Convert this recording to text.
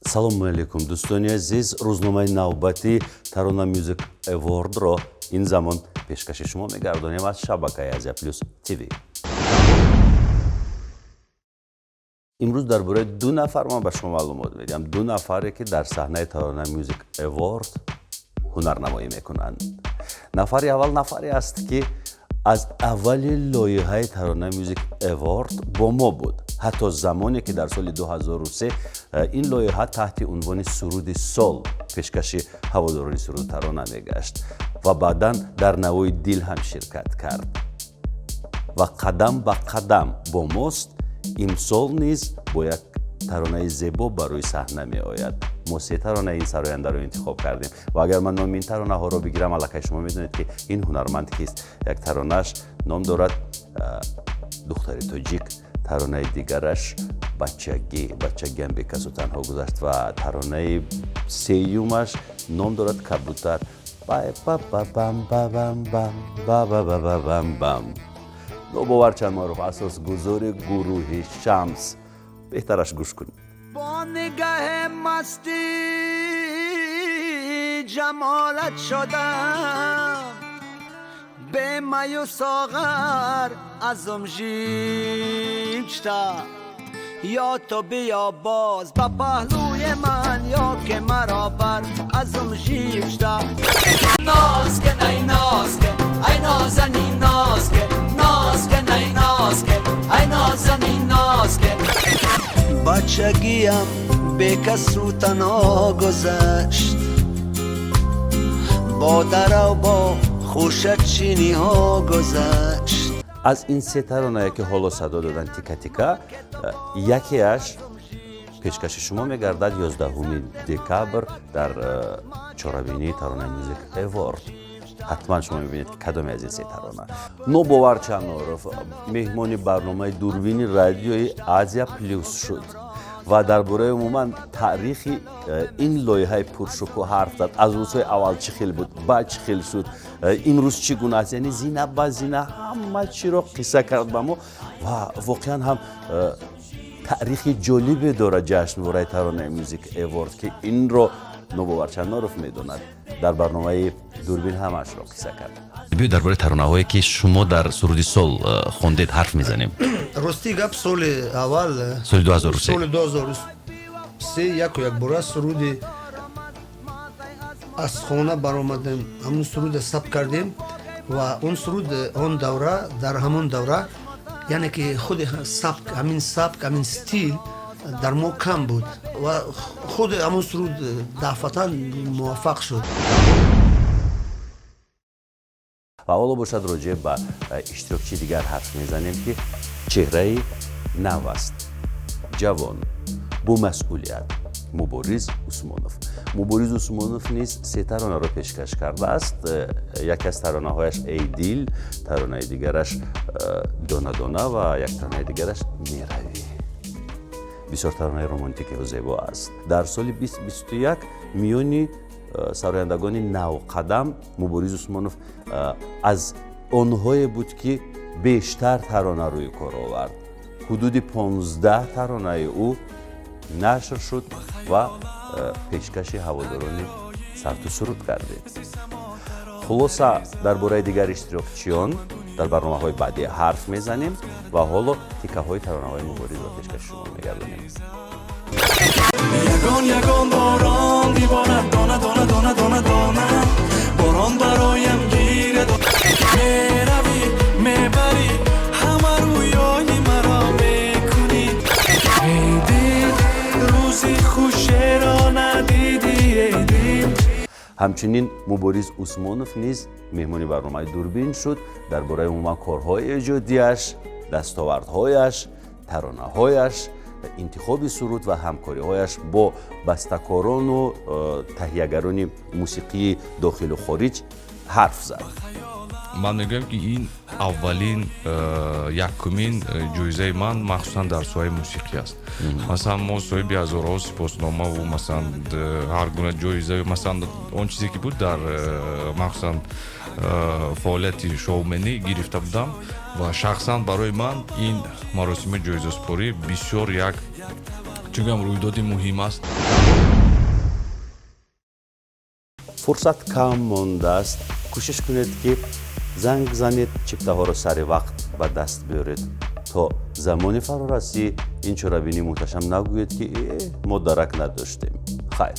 салому алейкум дӯстони азиз, рӯзномаи навбати Tarona Music Award-ро ин замон пешкаши шумо мегардонем аз шабакаи Азия Плюс ТВ. имрӯз дар бораи ду нафар ман ба шумо маълумот медиҳам. Ду нафаре ки дар саҳнаи Tarona Music Award ҳунарнамоӣ мекунанд. Нафари аввал нафаре аст ки аз аввали лоиҳаи Tarona Music Award бо мо буд. ҳатто замоне ки дар соли 2003 ин лоиҳа таҳти унвони суруди сол пешкаши ҳаводорони суруди Тарона мегашт ва баъдан дар навои дил ҳам ширкат кард ва қадам ба қадам бо мост. имсол низ бо як таронаи зебо ба рӯи саҳна меояд. мо се тарона ин сарояндаро интихоб кардем ва агар ман номи ин таронаҳоро бигирам, аллакай шумо медонед ки ин ҳунарманд кист. Як таронааш ном дорад духтари тоҷик, таронаи дигараш бачагиам бекасу танҳо гузашт ва таронаи сеюмаш ном дорад кабутар. нобоварчанд маъруф асосгузори гурӯҳи Шамс. беҳтараш гӯш кунед. با نگاه مستی جمالت شدم به می و ساغر ازم ژیبشتا یا تو بیا باز با پهلوی من یا که مرا بر ازم ژیبشتا ناز که نی ناز که ای نازنی ناز که ناز که نی ناز که ای نازنی ناز که بچگیم به کسو تنها گذشت با در و با خوشت چینی ها گذشت. аз ин се таронае ки ҳоло садо доданд тика-тика, якеаш пешкаши шумо мегардад 11 декабр дар чорабинии Tarona Music Award. ҳатман шумо мебинед ки кадоме аз ин се тарона. нобоварчанд маъруф меҳмони барномаи дурбини радиои Азия Плюс шуд ва дар бораи умуман таърихи ин лоиҳаи пуршукӯҳ ҳарф зад. аз рӯзҳои аввал чӣ хел буд, баъд чӣ хел шуд, имрӯз чӣ гуна аст, яъне зина ба зина ҳама чиро қисса кард ба мо ва воқеан ҳам таърихи ҷолибе дорад ҷашнвораи Tarona Music Award ки инро нобоварчанд маъруф медонад. дар барномаи дурбин ҳамаашро қисса кард. биё дар бораи таронаҳое ки шумо дар суруди сол хондед ҳарф мезанем. рости гап соли аввал соли 2003 соли 2003 якбора суруди аз хона баромадем, ҳамун суруд сабт кардем ва он суруд он давра дар ҳамон давра яъне ки худи сабт ҳамин стил дар мо кам буд ва худи ҳамон суруд дафъатан муваффақ шуд. ва ҳоло бошад роҷеъ ба иштирокчи дигар ҳарф мезанем ки чеҳраи нав аст, ҷавон, бо масъулият. мубориз усмонов. мубориз усмонов низ се таронаро пешкаш кардааст. яке аз таронаҳояш эй дил, таронаи дигараш дона дона ва як таронаи дигараш меравӣ. бисёр таронаи романтикиву зебо аст. дар соли 2021 миёни сарояндагони навқадам мубориз усмонов аз онҳое буд ки бештар тарона рӯи кор овард. ҳудуди 15 таронаи ӯ нашр шуд ва пешкаши ҳаводорони сарту суруд гардид. хулоса дар бораи дигар иштирокчиён дар барномаҳои баъдӣ ҳарф мезанем ва ҳоло тикаҳои таронаҳои муборизро пешкаши шумо мегардонем. ягон ягон борон дивонам дона дона дона дона дона борон бароям гирад меравӣ мебарӣ ҳама рӯёи маро мекунӣ эй дил рӯзи хушеро надидӣ эй дил. ҳамчунин мубориз усмонов низ меҳмони барномаи дурбин шуд. дар бораи умуман корҳои эҷодияш, дастовардҳояш, таронаҳояш, интихоби суруд ва ҳамкориҳояш бо бастакорону таҳиягарони мусиқии дохилу хориҷ ҳарф зад. ман мегӯям ки ин аввалин якумин ҷоизаи ман махсусан дар соҳаи мусиқӣ аст. масалан мо соҳиби ҳазорҳо сипосномаву масалан ҳар гуна ҷоиза, масалан он чизе ки буд дар махсусан фаъолияти шоуменӣ гирифта будам ва шахсан барои ман ин маросими ҷоизаспорӣ бисёр як чунки ҳам рӯйдоди муҳим аст. фурсат кам мондааст. кӯшиш кунед ки занг занед, чиптаҳоро сари вақт ба даст биёред, то замони фарорасӣ ин чорабини муҳташам нагӯед ки мо дарак надоштем. хайр.